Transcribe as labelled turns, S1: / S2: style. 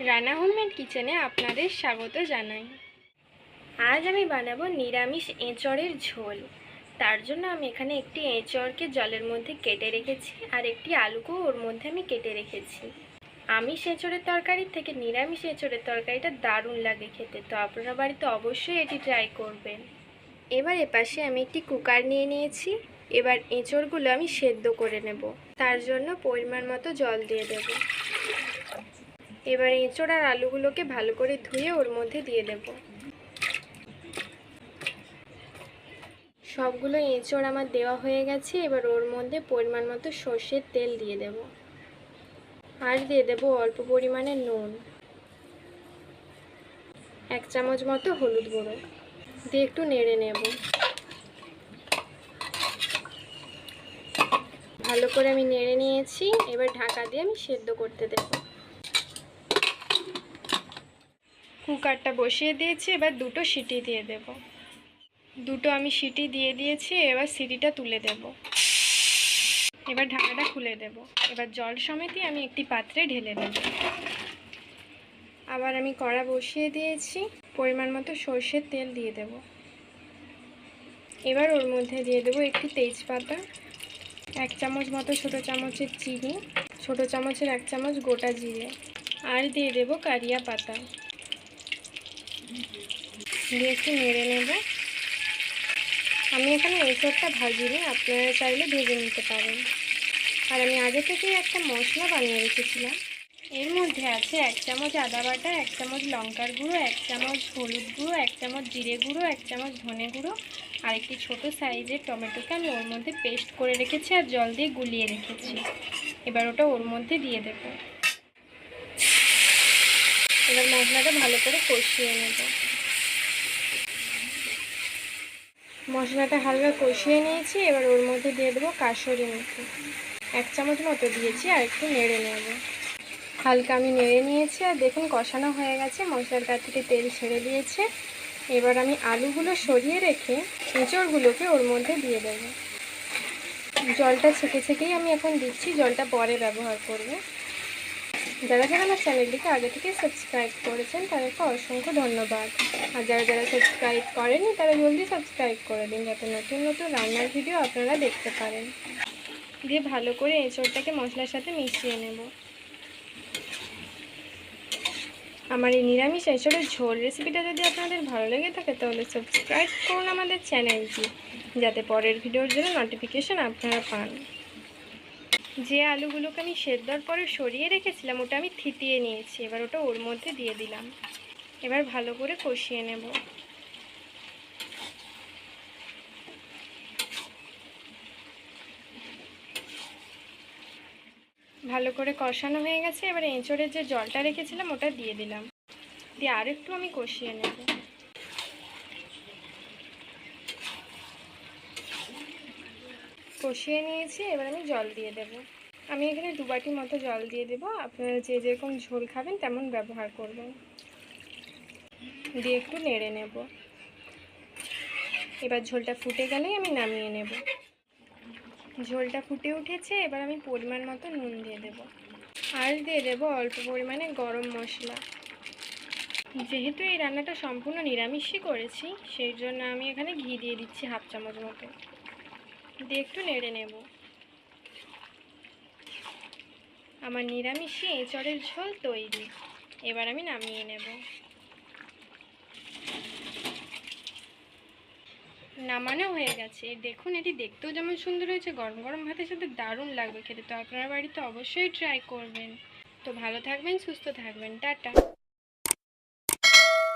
S1: Rana homemade কিচেনে আপনাদের স্বাগত জানাই। আজ আমি বানাবো নিরামিষ এঁচড়ের ঝোল। তার জন্য আমি এখানে একটি এঁচড়কে জলের মধ্যে কেটে রেখেছি আর একটি আলুকেও ওর মধ্যে আমি কেটে রেখেছি। আমিষ এঁচড়ের তরকারির থেকে নিরামিষ এঁচড়ের তরকারিটা দারুণ লাগে খেতে, তো আপনারা বাড়িতে অবশ্যই এটি ট্রাই করবেন। এবার এপাশে আমি একটি কুকার নিয়ে নিয়েছি। এবার এঁচড়গুলো আমি সেদ্ধ করে নেব। তার জন্য পরিমাণ মতো জল দিয়ে দেব। এবার এঁচড় আর আলুগুলোকে ভালো করে ধুয়ে ওর মধ্যে দিয়ে দেব। সবগুলো এঁচড় আমার দেওয়া হয়ে গেছে। এবার ওর মধ্যে পরিমাণ মতো সর্ষের তেল দিয়ে দেব আর দিয়ে দেব অল্প পরিমাণে নুন, 1 চামচ মতো হলুদ গুঁড়ো দিয়ে একটু নেড়ে নেব। ভালো করে আমি নেড়ে নিয়েছি। এবার ঢাকা দিয়ে আমি সেদ্ধ করতে দেব। কুকারটা বসিয়ে দিয়েছি। এবার 2টো সিটি দিয়ে দেব। 2টো আমি সিটি দিয়ে দিয়েছি। এবার সিটিটা তুলে দেব। এবার ঢাকাটা খুলে দেব। এবার জল সমেতই আমি একটি পাত্রে ঢেলে দেব। আবার আমি কড়া বসিয়ে দিয়েছি। পরিমাণ মতো সর্ষের তেল দিয়ে দেব। এবার ওর মধ্যে দিয়ে দেব একটি তেজপাতা, 1 চামচ মতো ছোটো চামচের চিনি, ছোটো চামচের 1 চামচ গোটা জিরে আর দিয়ে দেব কারিয়া পাতা দিয়ে একটু নেড়ে নেব। আমি এখানে এঁচড়টা ভাজিনি, আপনারা চাইলে ভেজে নিতে পারেন। আর আমি আগে থেকেই একটা মশলা বানিয়ে রেখেছিলাম। এর মধ্যে আছে 1 চামচ আদা বাটা, 1 চামচ লঙ্কার গুঁড়ো, 1 চামচ হলুদ গুঁড়ো, 1 চামচ জিরে গুঁড়ো, 1 চামচ ধনে গুঁড়ো আর একটি ছোটো সাইজের টমেটোকে আমি ওর মধ্যে পেস্ট করে রেখেছি আর জল দিয়ে গুলিয়ে রেখেছি। এবার ওটা ওর মধ্যে দিয়ে দেব। এবার মশলাটা ভালো করে কষিয়ে নেব। মশলাটা হালকা কষিয়ে নিয়েছি। এবার ওর মধ্যে দিয়ে দেবো কাসুরি মেথি, 1 চামচ মতো দিয়েছি আর একটু নেড়ে নেব। হালকা আমি নেড়ে নিয়েছি আর দেখুন কষানো হয়ে গেছে, মশলার গা থেকে তেল ছেড়ে দিয়েছে। এবার আমি আলুগুলো সরিয়ে রেখে এঁচড়গুলোকে ওর মধ্যে দিয়ে দেবো। জলটা ছেঁকে ছেঁকেই আমি এখন দিচ্ছি, জলটা পরে ব্যবহার করব। যারা যারা আমার চ্যানেলটিকে আগে থেকে সাবস্ক্রাইব করেছেন তাদেরকে অসংখ্য ধন্যবাদ। আর যারা যারা সাবস্ক্রাইব করেনি তারা জলদি সাবস্ক্রাইব করে দিন, যাতে নতুন নতুন রান্নার ভিডিও আপনারা দেখতে পারেন। দিয়ে ভালো করে এঁচড়টাকে মশলার সাথে মিশিয়ে নেব। আমার এই নিরামিষ এঁচড়ের ঝোল রেসিপিটা যদি আপনাদের ভালো লেগে থাকে তাহলে সাবস্ক্রাইব করুন আমাদের চ্যানেলটি, যাতে পরের ভিডিওর জন্য নোটিফিকেশান আপনারা পান। যে আলুগুলোকে আমি সেদ্ধর পরে সরিয়ে রেখেছিলাম ওটা আমি থিতিয়ে নিয়েছি। এবার ওটা ওর মধ্যে দিয়ে দিলাম। এবার ভালো করে কষিয়ে নেব। ভালো করে কষানো হয়ে গেছে। এবার এঁচড়ের যে জলটা রেখেছিলাম ওটা দিয়ে দিলাম, দিয়ে আর একটু আমি কষিয়ে নেব। কষিয়ে নিয়েছি। এবার আমি জল দিয়ে দেব। আমি এখানে 2 বাটি মতো জল দিয়ে দেব। আপনারা যে যেরকম ঝোল খাবেন তেমন ব্যবহার করবেন। দিয়ে একটু নেড়ে নেব। এবার ঝোলটা ফুটে গেলেই আমি নামিয়ে নেব। ঝোলটা ফুটে উঠেছে। এবার আমি পরিমাণ মতো নুন দিয়ে দেব আর দিয়ে দেব অল্প পরিমাণে গরম মশলা। যেহেতু এই রান্নাটা সম্পূর্ণ নিরামিষই করেছি সেই জন্য আমি এখানে ঘি দিয়ে দিচ্ছি 1/2 চামচ মতো, দিয়ে একটু নেড়ে নেব। আমার নিরামিষই এঁচড়ের ঝোল তৈরি। এবার আমি নামিয়ে নেব। নামানো হয়ে গেছে। দেখুন এটি দেখতেও যেমন সুন্দর হয়েছে, গরম গরম ভাতের সাথে দারুণ লাগবে খেতে। তো আপনারা বাড়িতে অবশ্যই ট্রাই করবেন। তো ভালো থাকবেন, সুস্থ থাকবেন, টাটা।